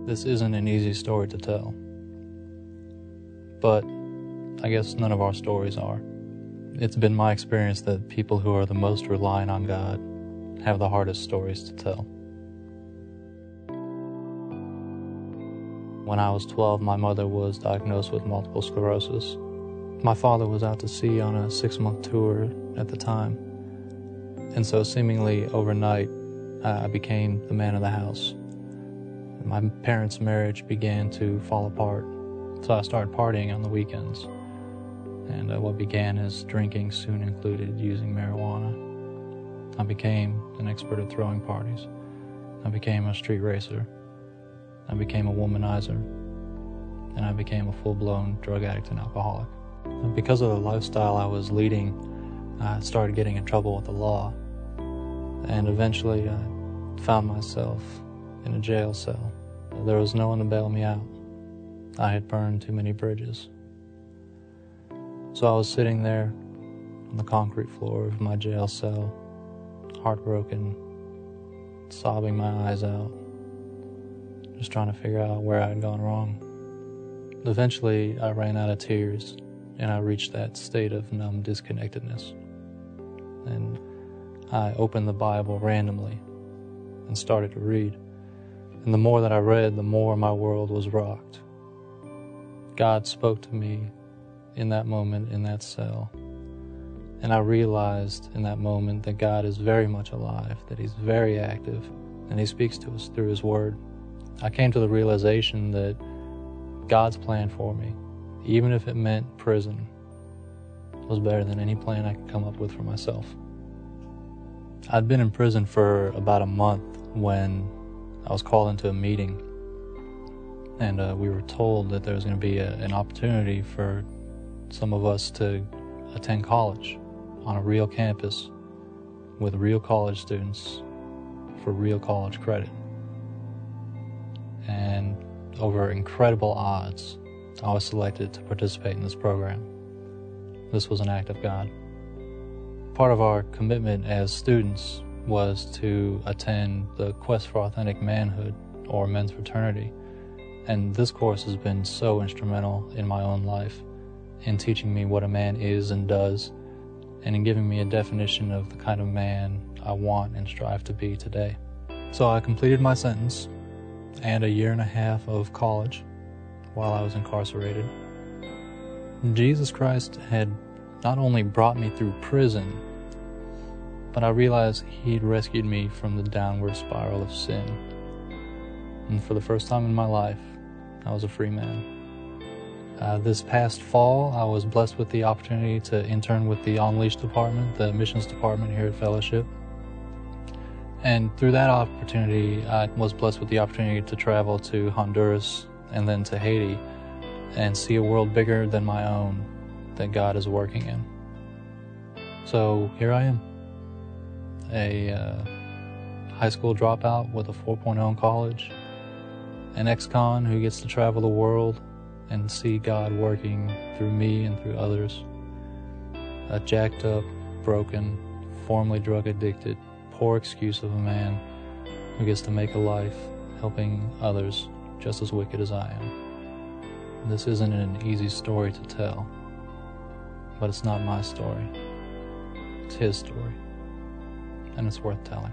This isn't an easy story to tell, but I guess none of our stories are. It's been my experience that people who are the most reliant on God have the hardest stories to tell. When I was 12, my mother was diagnosed with multiple sclerosis. My father was out to sea on a 6-month tour at the time, and so seemingly overnight, I became the man of the house. My parents' marriage began to fall apart, so I started partying on the weekends. And what began as drinking soon included using marijuana. I became an expert at throwing parties. I became a street racer. I became a womanizer. And I became a full-blown drug addict and alcoholic. And because of the lifestyle I was leading, I started getting in trouble with the law. And eventually I found myself in a jail cell. There was no one to bail me out. I had burned too many bridges. So I was sitting there on the concrete floor of my jail cell, heartbroken, sobbing my eyes out, just trying to figure out where I had gone wrong. Eventually, I ran out of tears, and I reached that state of numb disconnectedness. And I opened the Bible randomly and started to read. And the more that I read, the more my world was rocked. God spoke to me in that moment, in that cell. And I realized in that moment that God is very much alive, that He's very active, and He speaks to us through His Word. I came to the realization that God's plan for me, even if it meant prison, was better than any plan I could come up with for myself. I'd been in prison for about a month when I was called into a meeting, and we were told that there was going to be an opportunity for some of us to attend college on a real campus with real college students for real college credit. And over incredible odds, I was selected to participate in this program. This was an act of God. Part of our commitment as students was to attend the Quest for Authentic Manhood, or men's fraternity. And this course has been so instrumental in my own life, in teaching me what a man is and does, and in giving me a definition of the kind of man I want and strive to be today. So I completed my sentence and a 1.5 years of college while I was incarcerated. Jesus Christ had not only brought me through prison, but I realized He'd rescued me from the downward spiral of sin. And for the first time in my life, I was a free man. This past fall, I was blessed with the opportunity to intern with the Unleashed department, the missions department here at Fellowship. And through that opportunity, I was blessed with the opportunity to travel to Honduras and then to Haiti and see a world bigger than my own that God is working in. So here I am, a high school dropout with a 4.0 in college, an ex-con who gets to travel the world and see God working through me and through others. A jacked up, broken, formerly drug addicted, poor excuse of a man who gets to make a life helping others just as wicked as I am. This isn't an easy story to tell, but it's not my story. It's His story, and it's worth telling.